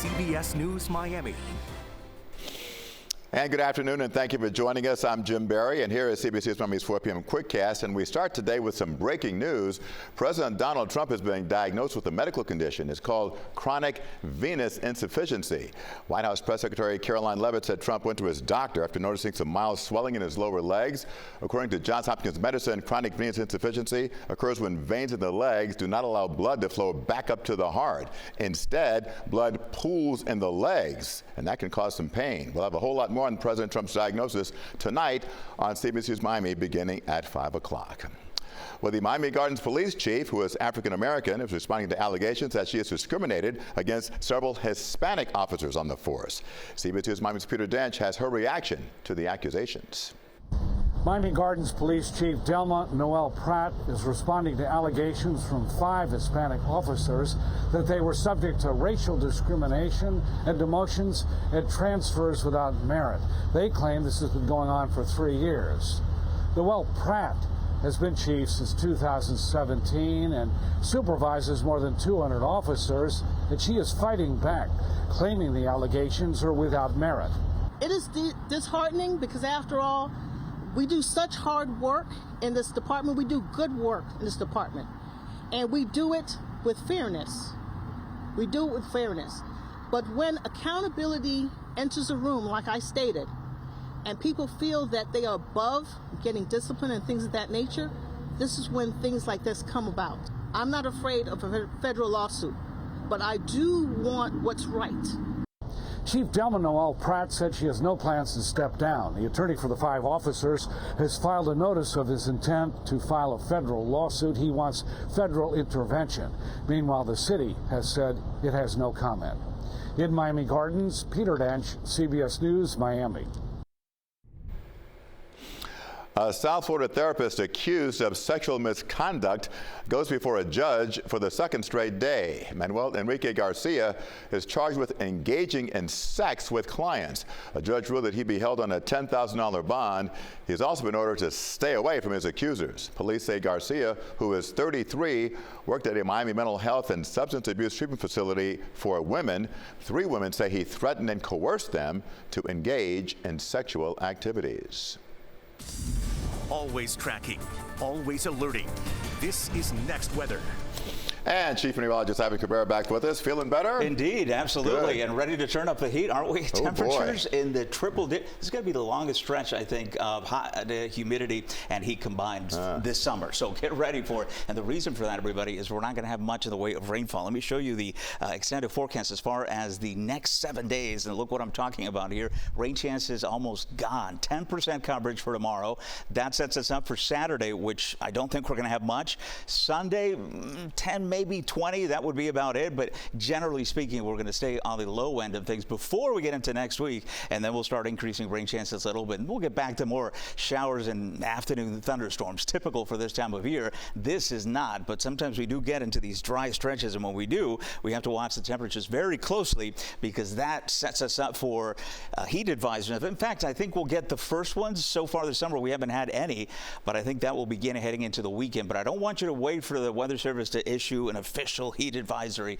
CBS News Miami. And good afternoon, and thank you for joining us. I'm Jim Barry, and here is CBS News Miami's 4 p.m. Quickcast. And we start today with some breaking news. President Donald Trump is being diagnosed with a medical condition. It's called chronic venous insufficiency. White House Press Secretary Caroline Leavitt said Trump went to his doctor after noticing some mild swelling in his lower legs. According to Johns Hopkins Medicine, chronic venous insufficiency occurs when veins in the legs do not allow blood to flow back up to the heart. Instead, blood pools in the legs, and that can cause some pain. We'll have a whole lot more on President Trump's diagnosis tonight on CBS News Miami beginning at 5 o'clock. Well, the Miami Gardens police chief, who is African-American, is responding to allegations that she is discriminated against several Hispanic officers on the force. CBS News Miami's Peter Dench has her reaction to the accusations. Miami Gardens Police Chief Delma Noel Pratt is responding to allegations from 5 Hispanic officers that they were subject to racial discrimination and demotions and transfers without merit. They claim this has been going on for 3 years. Noel Pratt has been chief since 2017 and supervises more than 200 officers, and she is fighting back, claiming the allegations are without merit. It is disheartening because, after all, we do such hard work in this department. We do good work in this department. And we do it with fairness. We do it with fairness. But when accountability enters a room, like I stated, and people feel that they are above getting discipline and things of that nature, this is when things like this come about. I'm not afraid of a federal lawsuit, but I do want what's right. Chief Delma Noel Pratt said she has no plans to step down. The attorney for the 5 officers has filed a notice of his intent to file a federal lawsuit. He wants federal intervention. Meanwhile, the city has said it has no comment. In Miami Gardens, Peter Dench, CBS News, Miami. A South Florida therapist accused of sexual misconduct goes before a judge for the 2nd straight day. Manuel Enrique Garcia is charged with engaging in sex with clients. A judge ruled that he be held on a $10,000 bond. He has also been ordered to stay away from his accusers. Police say Garcia, who is 33, worked at a Miami mental health and substance abuse treatment facility for women. 3 women say he threatened and coerced them to engage in sexual activities. Always tracking, always alerting. This is Next Weather. And Chief Meteorologist Ivan Cabrera back with us. Feeling better? Indeed, absolutely. Good. And ready to turn up the heat, aren't we? Oh, temperatures boy. in the triple digits. This is going to be the longest stretch, I think, of humidity and heat combined this summer. So get ready for it. And the reason for that, everybody, is we're not going to have much in the way of rainfall. Let me show you the extended forecast as far as the next 7 days. And look what I'm talking about here. Rain chances almost gone. 10% coverage for tomorrow. That sets us up for Saturday, which I don't think we're going to have much. Sunday, 10, maybe 20, that would be about it. But generally speaking, we're going to stay on the low end of things before we get into next week, and then we'll start increasing rain chances a little bit. And we'll get back to more showers and afternoon thunderstorms, typical for this time of year. This is not, but sometimes we do get into these dry stretches, and when we do, we have to watch the temperatures very closely because that sets us up for heat advisories. In fact, I think we'll get the first ones. So far this summer, we haven't had any, but I think that will begin heading into the weekend. But I don't want you to wait for the Weather Service to issue an official heat advisory.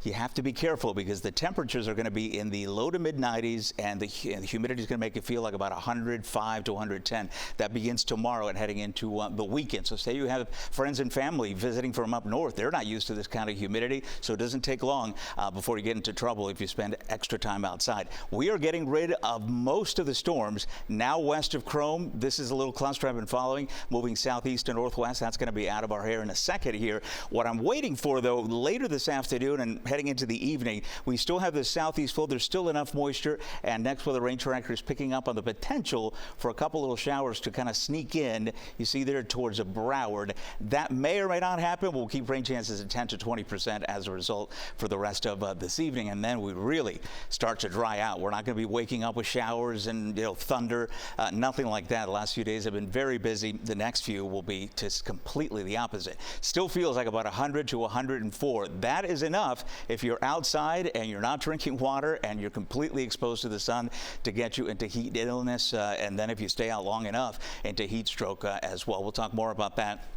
You have to be careful because the temperatures are going to be in the low to mid 90s, and the humidity is going to make it feel like about 105 to 110. That begins tomorrow and heading into the weekend. So say you have friends and family visiting from up north. They're not used to this kind of humidity, so it doesn't take long before you get into trouble if you spend extra time outside. We are getting rid of most of the storms now west of Chrome. This is a little cluster I've been following, moving southeast and northwest. That's going to be out of our hair in a second here. What I'm waiting for, though, later this afternoon and heading into the evening, we still have the southeast flow. There's still enough moisture, and Next Weather Rain Tracker is picking up on the potential for a couple little showers to kind of sneak in. You see there towards Broward. That may or may not happen. We'll keep rain chances at 10 to 20% as a result for the rest of this evening, and then we really start to dry out. We're not going to be waking up with showers and thunder, nothing like that. The last few days have been very busy. The next few will be just completely the opposite. Still feels like about 100 to 104. That is enough if you're outside and you're not drinking water and you're completely exposed to the sun to get you into heat illness, and then if you stay out long enough, into heat stroke as well. We'll talk more about that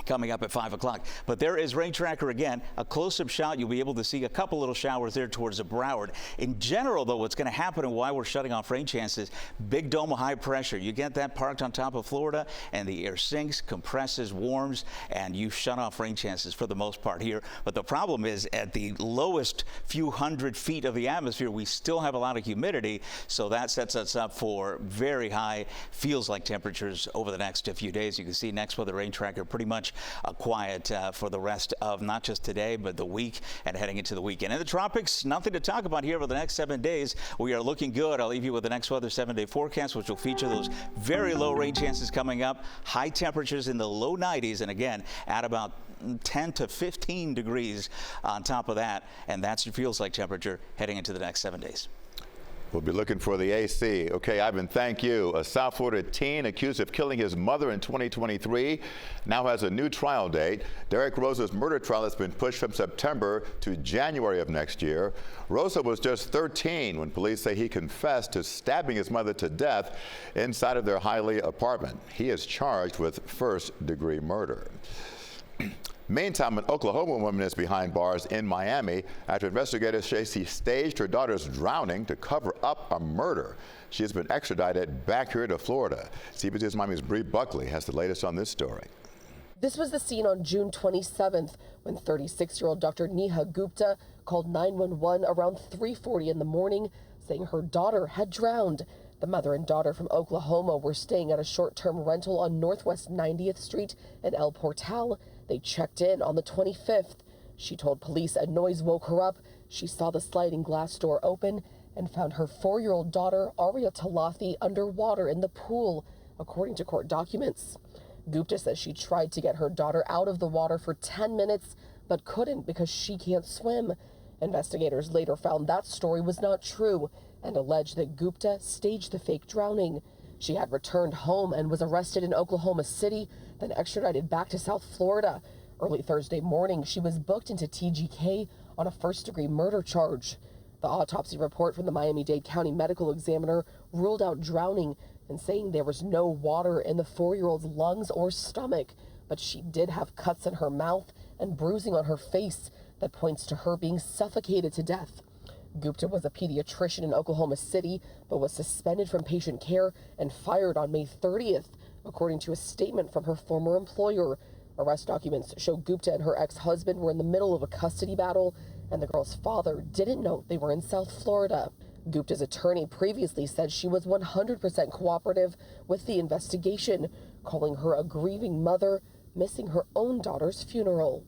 coming up at 5 o'clock. But there is rain tracker again. A close-up shot. You'll be able to see a couple little showers there towards the Broward. In general, though, what's going to happen and why we're shutting off rain chances, big dome of high pressure. You get that parked on top of Florida, and the air sinks, compresses, warms, and you shut off rain chances for the most part here. But the problem is at the lowest few hundred feet of the atmosphere, we still have a lot of humidity, so that sets us up for very high feels-like temperatures over the next few days. You can see next weather rain tracker pretty much quiet for the rest of not just today, but the week and heading into the weekend. In the tropics, nothing to talk about here over the next 7 days. We are looking good. I'll leave you with the next weather 7-day forecast, which will feature those very low rain chances coming up, high temperatures in the low 90s, and again, at about 10 to 15 degrees on top of that, and that's your feels-like temperature heading into the next 7 days. We'll be looking for the AC. Okay, Ivan, thank you. A South Florida teen accused of killing his mother in 2023 now has a new trial date. Derek Rosa's murder trial has been pushed from September to January of next year. Rosa was just 13 when police say he confessed to stabbing his mother to death inside of their Hialeah apartment. He is charged with first-degree murder. Meantime, an Oklahoma woman is behind bars in Miami after investigators say she staged her daughter's drowning to cover up a murder. She has been extradited back here to Florida. CBS Miami's Bree Buckley has the latest on this story. This was the scene on June 27th when 36-year-old Dr. Neha Gupta called 911 around 3:40 in the morning, saying her daughter had drowned. The mother and daughter from Oklahoma were staying at a short-term rental on Northwest 90th Street in El Portal. They checked in on the 25th. She told police a noise woke her up. She saw the sliding glass door open and found her 4-year-old daughter, Aria Talathi, underwater in the pool, according to court documents. Gupta says she tried to get her daughter out of the water for 10 minutes, but couldn't because she can't swim. Investigators later found that story was not true and alleged that Gupta staged the fake drowning. She had returned home and was arrested in Oklahoma City, then extradited back to South Florida. Early Thursday morning, she was booked into TGK on a first-degree murder charge. The autopsy report from the Miami-Dade County Medical Examiner ruled out drowning and saying there was no water in the 4-year-old's lungs or stomach, but she did have cuts in her mouth and bruising on her face that points to her being suffocated to death. Gupta was a pediatrician in Oklahoma City, but was suspended from patient care and fired on May 30th, according to a statement from her former employer. Arrest documents show Gupta and her ex-husband were in the middle of a custody battle, and the girl's father didn't know they were in South Florida. Gupta's attorney previously said she was 100% cooperative with the investigation, calling her a grieving mother, missing her own daughter's funeral.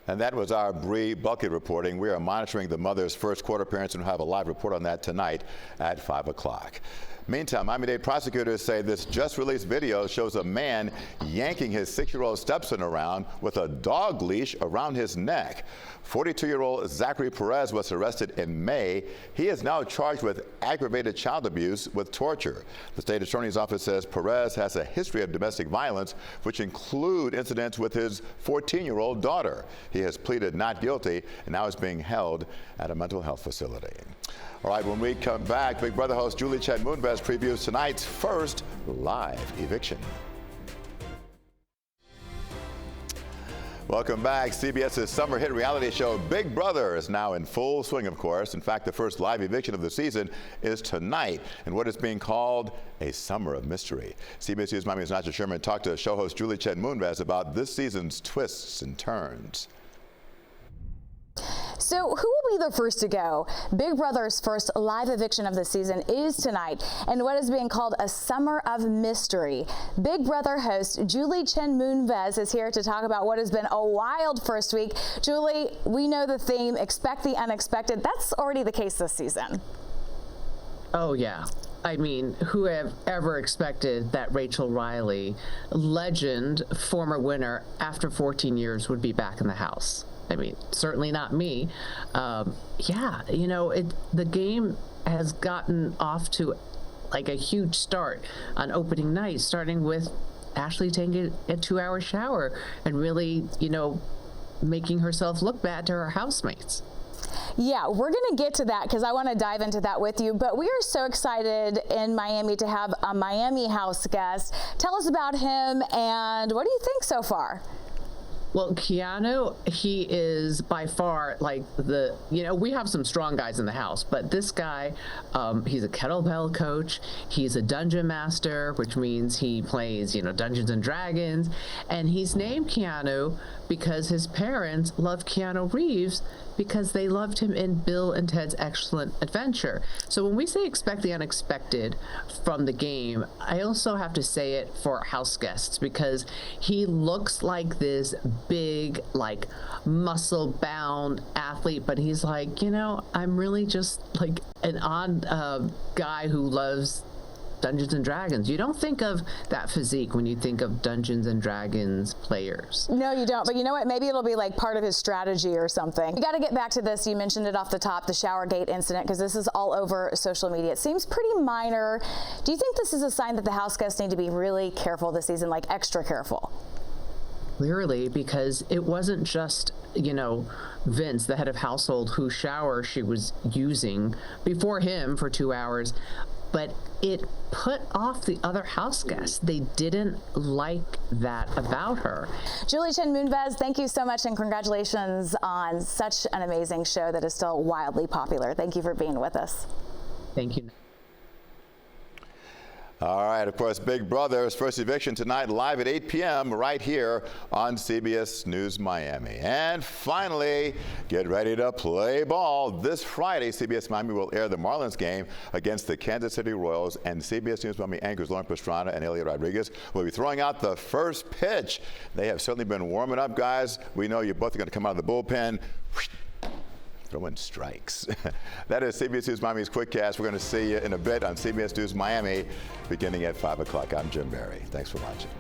And that was our Bree Buckley reporting. We are monitoring the mother's first court appearance and we'll have a live report on that tonight at 5 o'clock. Meantime, Miami-Dade prosecutors say this just-released video shows a man yanking his 6-year-old stepson around with a dog leash around his neck. 42-year-old Zachary Perez was arrested in May. He is now charged with aggravated child abuse with torture. The state attorney's office says Perez has a history of domestic violence, which include incidents with his 14-year-old daughter. He has pleaded not guilty and now is being held at a mental health facility. All right, when we come back, Big Brother host Chen previews tonight's first live eviction. Welcome back. CBS's summer hit reality show Big Brother is now in full swing, of course. In fact, the first live eviction of the season is tonight in what is being called a summer of mystery. CBS News Miami's Nacha Sherman talked to show host Chen about this season's twists and turns. So who will be the first to go? Big Brother's first live eviction of the season is tonight in what is being called a summer of mystery. Big Brother host Chen is here to talk about what has been a wild first week. Julie, we know the theme, expect the unexpected. That's already the case this season. Oh, yeah. I mean, who have ever expected that Rachel Riley, legend, former winner, after 14 years would be back in the house? I mean, certainly not me. Yeah, you know, the game has gotten off to like a huge start on opening night, starting with Ashley taking a 2-hour shower and really, you know, making herself look bad to her housemates. Yeah, we're going to get to that because I want to dive into that with you. But we are so excited in Miami to have a Miami house guest. Tell us about him and what do you think so far? Well, Keanu, he is by far like we have some strong guys in the house, but this guy, he's a kettlebell coach. He's a dungeon master, which means he plays, Dungeons and Dragons. And he's named Keanu because his parents love Keanu Reeves because they loved him in Bill and Ted's Excellent Adventure. So when we say expect the unexpected from the game, I also have to say it for house guests because he looks like this big, like muscle-bound athlete, but he's like, I'm really just like an odd guy who loves Dungeons and Dragons. You don't think of that physique when you think of Dungeons and Dragons players. No, you don't. But you know what? Maybe it'll be like part of his strategy or something. We got to get back to this. You mentioned it off the top, the Showergate incident, because this is all over social media. It seems pretty minor. Do you think this is a sign that the house guests need to be really careful this season, like extra careful? Clearly, because it wasn't just, Vince, the head of household, whose shower she was using before him for 2 hours, but it put off the other house guests. They didn't like that about her. Julie Chen Moonves, thank you so much and congratulations on such an amazing show that is still wildly popular. Thank you for being with us. Thank you. All right, of course, Big Brother's first eviction tonight, live at 8 p.m. right here on CBS News Miami. And finally, get ready to play ball. This Friday, CBS Miami will air the Marlins game against the Kansas City Royals, and CBS News Miami anchors Lauren Pastrana and Elliot Rodriguez will be throwing out the first pitch. They have certainly been warming up, guys. We know you both are going to come out of the bullpen. Throwing strikes. That is CBS News Miami's Quickcast. We're going to see you in a bit on CBS News Miami beginning at 5 o'clock. I'm Jim Barry. Thanks for watching.